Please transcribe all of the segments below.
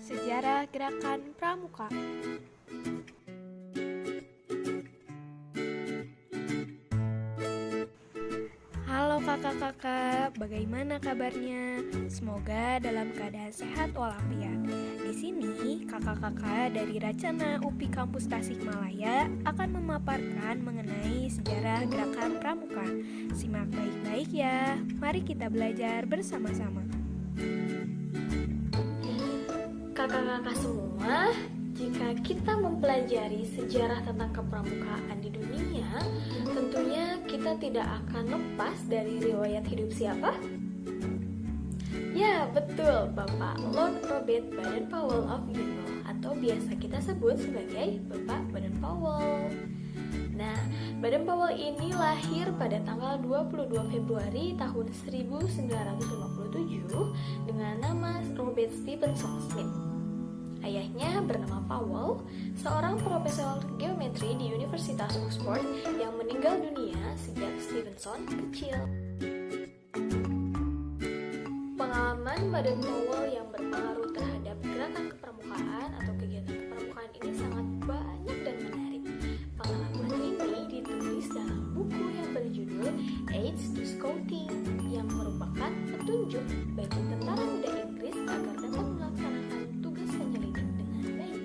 Sejarah Gerakan Pramuka. Halo kakak-kakak, bagaimana kabarnya? Semoga dalam keadaan sehat walafiat. Di sini, kakak-kakak dari Racana UPI Kampus Tasikmalaya akan memaparkan mengenai sejarah Gerakan Pramuka. Simak baik-baik ya. Mari kita belajar bersama-sama. Kakak-kakak semua, jika kita mempelajari sejarah tentang kepramukaan di dunia, tentunya kita tidak akan lepas dari riwayat hidup siapa? Ya, betul, Bapak Lord Robert Baden-Powell of Gimble, atau biasa kita sebut sebagai Bapak Baden-Powell. Nah, Baden-Powell ini lahir pada tanggal 22 Februari tahun 1957 dengan nama Robert Stephenson Smith. Ayahnya bernama Powell, seorang profesor geometri di Universitas Oxford yang meninggal dunia sejak Stephenson kecil. Pengalaman Baden-Powell yang berpengaruh terhadap gerakan kepramukaan atau kegiatan kepramukaan ini sangat banyak dan menarik. Pengalaman ini ditulis dalam buku yang berjudul Aids to Scouting yang merupakan petunjuk bagi tentara muda Inggris agar dapat melaksanakan tugas penyelidik dengan baik.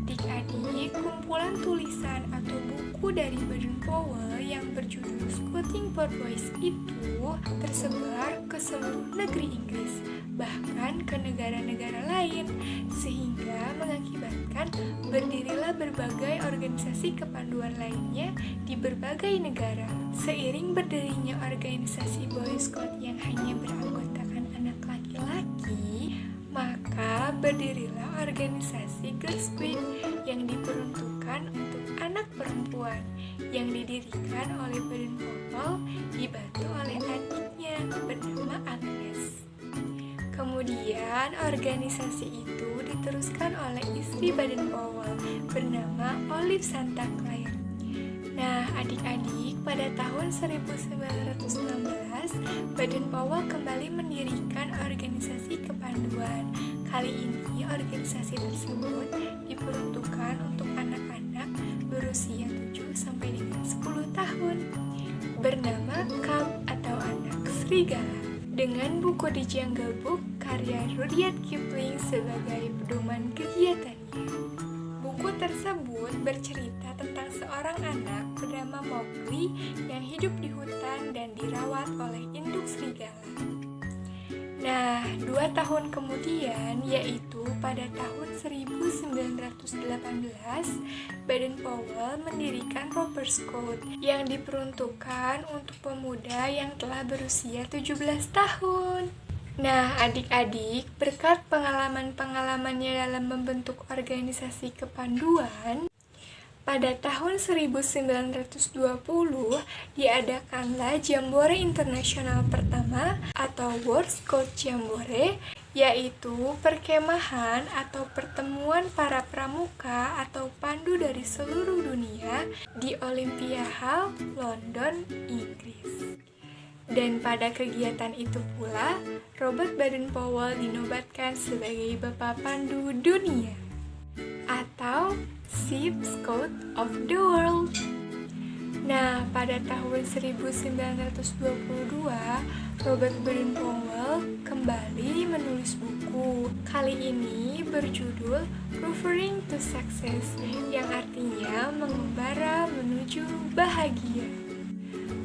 Adik-adik, kumpulan tulisan atau buku dari Baden-Powell yang berjudul Scouting for Boys itu tersebar ke seluruh negeri Inggris, bahkan ke negara-negara lain, sehingga mengakibatkan berdirilah berbagai organisasi kepanduan lainnya di berbagai negara. Seiring berdirinya organisasi Boy Scout yang hanya beranggotakan anak laki-laki, maka berdirilah organisasi Girl Scout yang diperuntukkan untuk anak perempuan yang didirikan oleh Baden-Powell dibantu oleh adiknya bernama Agnes. Kemudian organisasi itu diteruskan oleh istri Baden-Powell bernama Olive Santa Claire. Nah, adik-adik, pada tahun 1916, Baden-Powell kembali mendirikan organisasi kepanduan. Kali ini, organisasi tersebut diperuntukkan untuk anak-anak berusia 7 sampai dengan 10 tahun, bernama Cub atau Anak Serigala. Dengan buku The Jungle Book karya Rudyard Kipling sebagai pedoman kegiatannya. Buku tersebut bercerita tentang seorang anak bernama Mowgli yang hidup di hutan dan dirawat oleh induk serigala. Nah, 2 tahun kemudian, yaitu pada tahun 1918, Baden-Powell mendirikan Roper Scout yang diperuntukkan untuk pemuda yang telah berusia 17 tahun. Nah, adik-adik, berkat pengalaman-pengalamannya dalam membentuk organisasi kepanduan, pada tahun 1920 diadakanlah Jambore Internasional pertama atau World Scout Jambore, yaitu perkemahan atau pertemuan para pramuka atau pandu dari seluruh dunia di Olympia Hall, London, Inggris. Dan pada kegiatan itu pula, Robert Baden-Powell dinobatkan sebagai Bapak Pandu Dunia atau Chief Scout of the World. Nah, pada tahun 1922, Robert Baden-Powell kembali menulis buku. Kali ini berjudul Rovering to Success, yang artinya mengembara menuju bahagia.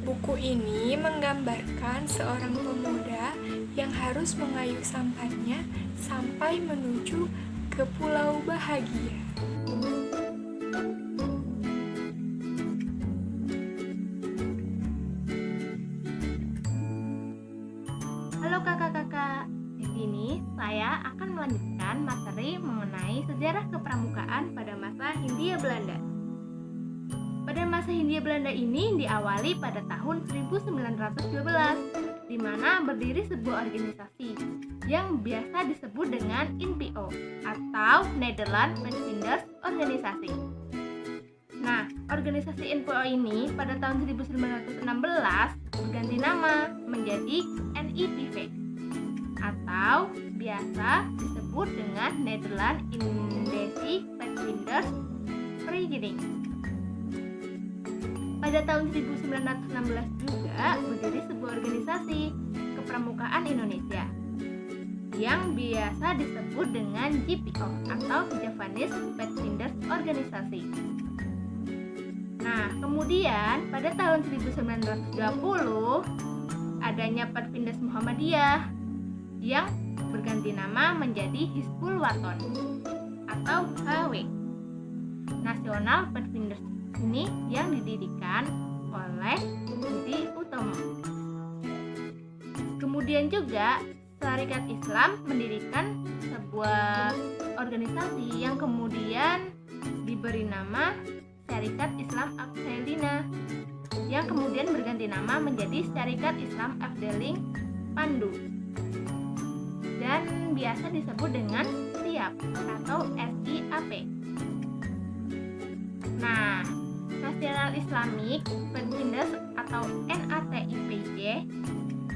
Buku ini menggambarkan seorang pemuda yang harus mengayuh sampannya sampai menuju ke pulau bahagia. Halo kakak-kakak, di sini saya akan melanjutkan materi mengenai sejarah kepramukaan pada masa Hindia Belanda. Pada masa Hindia Belanda ini diawali pada tahun 1912, di mana berdiri sebuah organisasi yang biasa disebut dengan NPO atau Netherlands Witwinders Organisasi. Nah, organisasi NPO ini pada tahun 1916 berganti nama menjadi NIPV. atau biasa disebut dengan Nederland Indische Pathfinders Vereniging. Pada tahun 1916 juga berdiri sebuah organisasi kepramukaan Indonesia yang biasa disebut dengan JPO atau Javanese Pathfinders Organisasi. Nah, kemudian pada tahun 1920 adanya Pathfinders Muhammadiyah yang berganti nama menjadi Hizbul Waton atau HW. Nasional Pathfinders ini yang didirikan oleh Budi Utomo. Kemudian juga Syarikat Islam mendirikan sebuah organisasi yang kemudian diberi nama Syarikat Islam Afdelina yang kemudian berganti nama menjadi Syarikat Islam Afdeling Pandu dan biasa disebut dengan SIAP atau SIAP. Nah, National Islamic Pathfinders atau NATIPY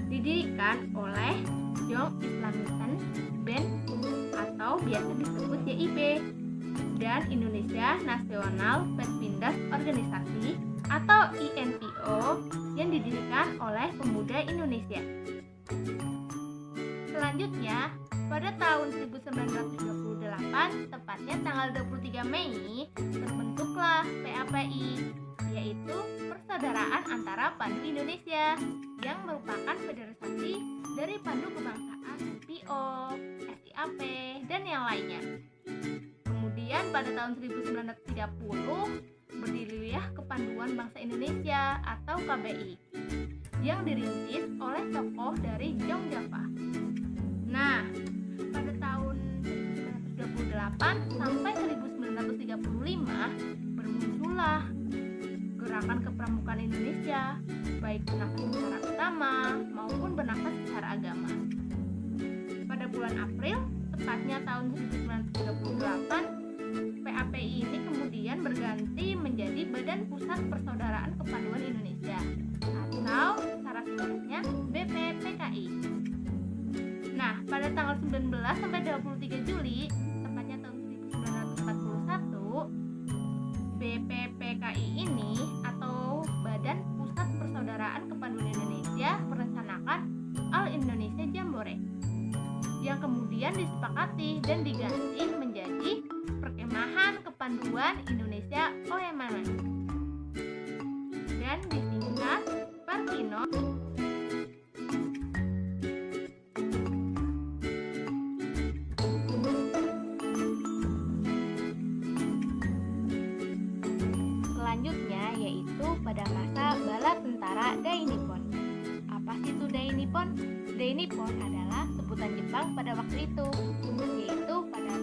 didirikan oleh Young Islamization Band atau biasa disebut YIB dan Indonesia National Pathfinders Organisasi atau INPO yang didirikan oleh pemuda Indonesia. Selanjutnya, pada tahun 1928, tepatnya tanggal 23 Mei, terbentuklah PAPI, yaitu Persaudaraan Antara Pandu Indonesia, yang merupakan federasi dari pandu kebangsaan NPO, SIAP, dan yang lainnya. Kemudian pada tahun 1930, berdirilah Kepanduan Bangsa Indonesia atau KBI, yang dirintis oleh tokoh dari Jong Java. Nah, pada tahun 1928 sampai 1935 bermuncullah gerakan kepramukaan Indonesia, baik bernafas secara utama maupun bernafas secara agama. Pada bulan April, tepatnya tahun 1938, PAPI ini kemudian berganti menjadi Badan Pusat Persaudaraan Kepanduan Indonesia atau secara singkatnya BPPKI. Nah, pada tanggal 19 sampai 23 Juli, tepatnya tahun 1941, BPPKI ini atau Badan Pusat Persaudaraan Kepanduan Indonesia merencanakan All Indonesia Jambore yang kemudian disepakati dan diganti menjadi Perkemahan Kepanduan Indonesia OMM dan disingkat Partino. Selanjutnya yaitu pada masa bala tentara Dai Nippon. Apa sih itu Dai Nippon? Dai Nippon adalah sebutan Jepang pada waktu itu, yaitu pada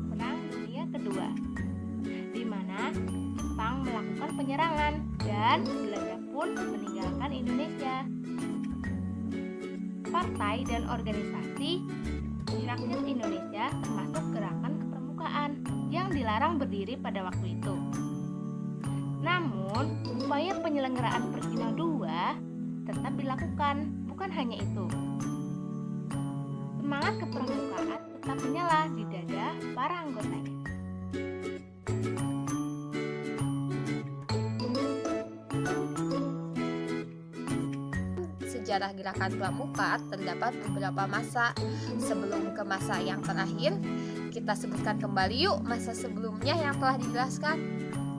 Perang Dunia Kedua, di mana Jepang melakukan penyerangan dan Belanda pun meninggalkan Indonesia. Partai dan organisasi rakyat Indonesia termasuk gerakan kepramukaan yang dilarang berdiri pada waktu itu. Namun, upaya penyelenggaraan Persina II tetap dilakukan, bukan hanya itu. Semangat kepramukaan tetap menyala di dada para anggotanya. Sejarah gerakan pramuka terdapat beberapa masa. Sebelum ke masa yang terakhir, kita sebutkan kembali yuk masa sebelumnya yang telah dijelaskan.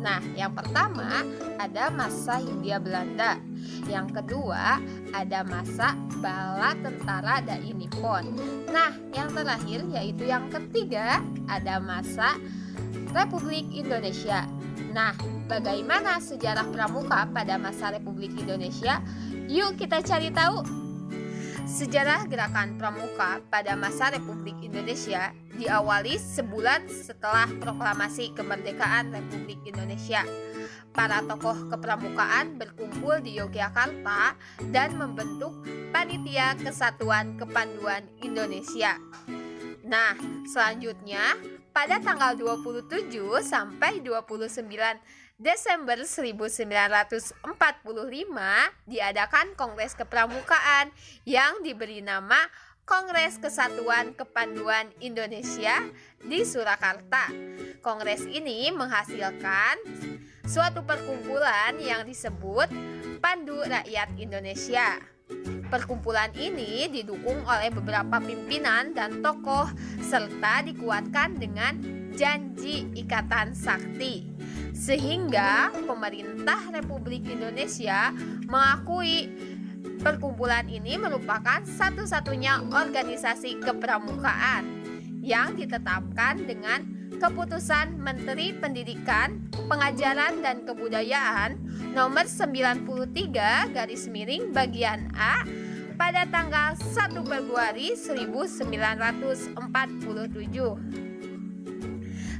Nah, yang pertama ada masa Hindia Belanda. Yang kedua ada masa bala tentara Dai Nippon. Nah, yang terakhir yaitu yang ketiga ada masa Republik Indonesia. Nah, bagaimana sejarah pramuka pada masa Republik Indonesia? Yuk kita cari tahu. Sejarah gerakan pramuka pada masa Republik Indonesia diawali sebulan setelah proklamasi kemerdekaan Republik Indonesia. Para tokoh kepramukaan berkumpul di Yogyakarta dan membentuk Panitia Kesatuan Kepanduan Indonesia. Nah, selanjutnya pada tanggal 27 sampai 29 Desember 1945 diadakan Kongres Kepramukaan yang diberi nama Kongres Kesatuan Kepanduan Indonesia di Surakarta. Kongres ini menghasilkan suatu perkumpulan yang disebut Pandu Rakyat Indonesia. Perkumpulan ini didukung oleh beberapa pimpinan dan tokoh serta dikuatkan dengan janji ikatan sakti, sehingga pemerintah Republik Indonesia mengakui perkumpulan ini merupakan satu-satunya organisasi kepramukaan yang ditetapkan dengan keputusan Menteri Pendidikan, Pengajaran dan Kebudayaan nomor 93 bagian A pada tanggal 1 Februari 1947.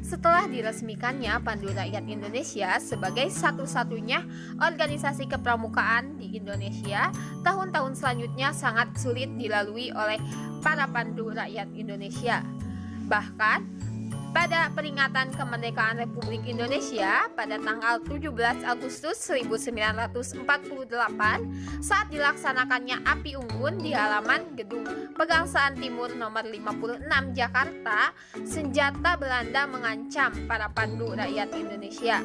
Setelah diresmikannya Pandu Rakyat Indonesia sebagai satu-satunya organisasi kepramukaan di Indonesia, tahun-tahun selanjutnya sangat sulit dilalui oleh para Pandu Rakyat Indonesia. Bahkan pada peringatan kemerdekaan Republik Indonesia pada tanggal 17 Agustus 1948 saat dilaksanakannya api unggun di halaman Gedung Pegangsaan Timur nomor 56 Jakarta, senjata Belanda mengancam para Pandu Rakyat Indonesia.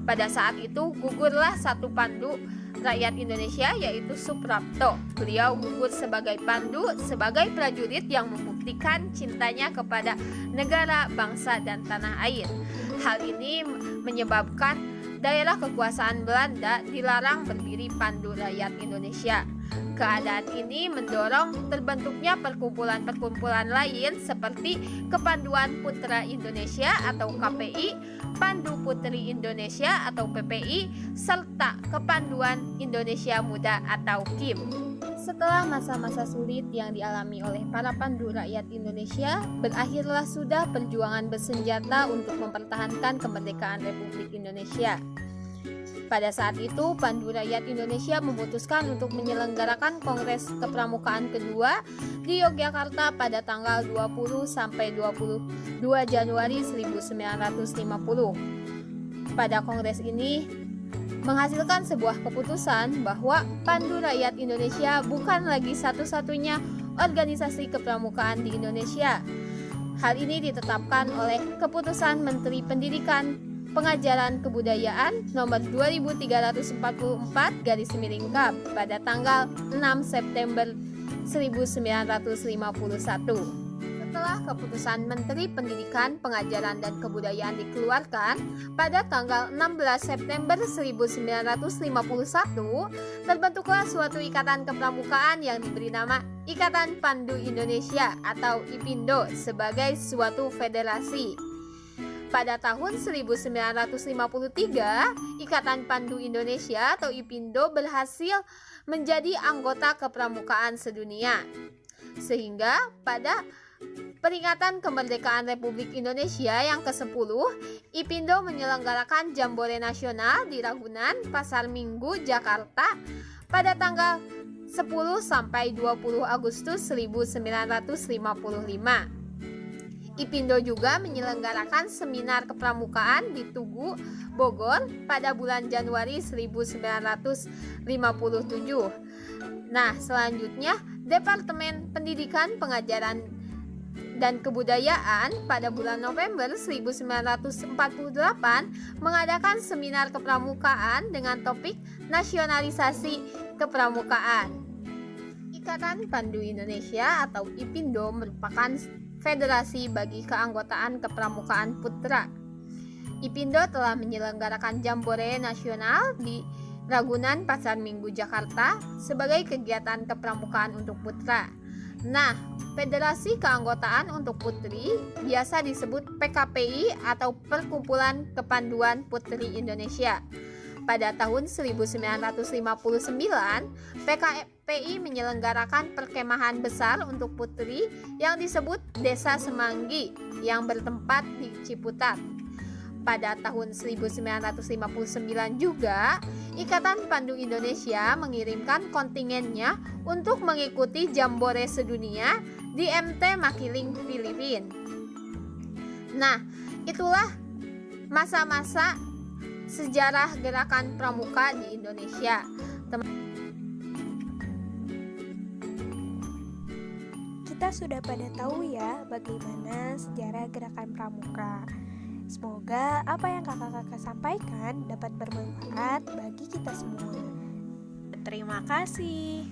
Pada saat itu gugurlah satu Pandu Rakyat Indonesia, yaitu Suprapto. Beliau gugur sebagai pandu, sebagai prajurit yang membuktikan cintanya kepada negara, bangsa, dan tanah air. Hal ini menyebabkan daerah kekuasaan Belanda dilarang berdiri Pandu Rakyat Indonesia. Keadaan ini mendorong terbentuknya perkumpulan-perkumpulan lain seperti Kepanduan Putra Indonesia atau KPI, Pandu Putri Indonesia atau PPI, serta Kepanduan Indonesia Muda atau KIM. Setelah masa-masa sulit yang dialami oleh para Pandu Rakyat Indonesia, berakhirlah sudah perjuangan bersenjata untuk mempertahankan kemerdekaan Republik Indonesia. Pada saat itu, Pandu Rakyat Indonesia memutuskan untuk menyelenggarakan Kongres Kepramukaan kedua di Yogyakarta pada tanggal 20 sampai 22 Januari 1950. Pada kongres ini menghasilkan sebuah keputusan bahwa Pandu Rakyat Indonesia bukan lagi satu-satunya organisasi kepramukaan di Indonesia. Hal ini ditetapkan oleh Keputusan Menteri Pendidikan, Pengajaran Kebudayaan nomor 2344/K pada tanggal 6 September 1951. Setelah keputusan Menteri Pendidikan, Pengajaran dan Kebudayaan dikeluarkan pada tanggal 16 September 1951, terbentuklah suatu ikatan kepramukaan yang diberi nama Ikatan Pandu Indonesia atau IPINDO sebagai suatu federasi. Pada tahun 1953, Ikatan Pandu Indonesia atau IPINDO berhasil menjadi anggota kepramukaan sedunia. Sehingga pada peringatan kemerdekaan Republik Indonesia yang ke-10, IPINDO menyelenggarakan Jambore Nasional di Ragunan, Pasar Minggu, Jakarta pada tanggal 10 sampai 20 Agustus 1955. IPINDO juga menyelenggarakan seminar kepramukaan di Tugu, Bogor pada bulan Januari 1957. Nah, selanjutnya Departemen Pendidikan, Pengajaran dan Kebudayaan pada bulan November 1948 mengadakan seminar kepramukaan dengan topik nasionalisasi kepramukaan. Ikatan Pandu Indonesia atau IPINDO merupakan federasi bagi keanggotaan kepramukaan putra. IPINDO telah menyelenggarakan Jambore Nasional di Ragunan, Pasar Minggu, Jakarta sebagai kegiatan kepramukaan untuk putra. Nah, federasi keanggotaan untuk putri biasa disebut PKPI atau Perkumpulan Kepanduan Putri Indonesia. Pada tahun 1959, PKPI menyelenggarakan perkemahan besar untuk putri yang disebut Desa Semanggi yang bertempat di Ciputat. Pada tahun 1959 juga, Ikatan Pandu Indonesia mengirimkan kontingennya untuk mengikuti Jambore Sedunia di MT Makiling, Filipina. Nah, itulah masa-masa sejarah gerakan pramuka di Kita sudah pada tahu ya bagaimana sejarah gerakan pramuka. Semoga apa yang kakak-kakak sampaikan dapat bermanfaat bagi kita semua. Terima kasih.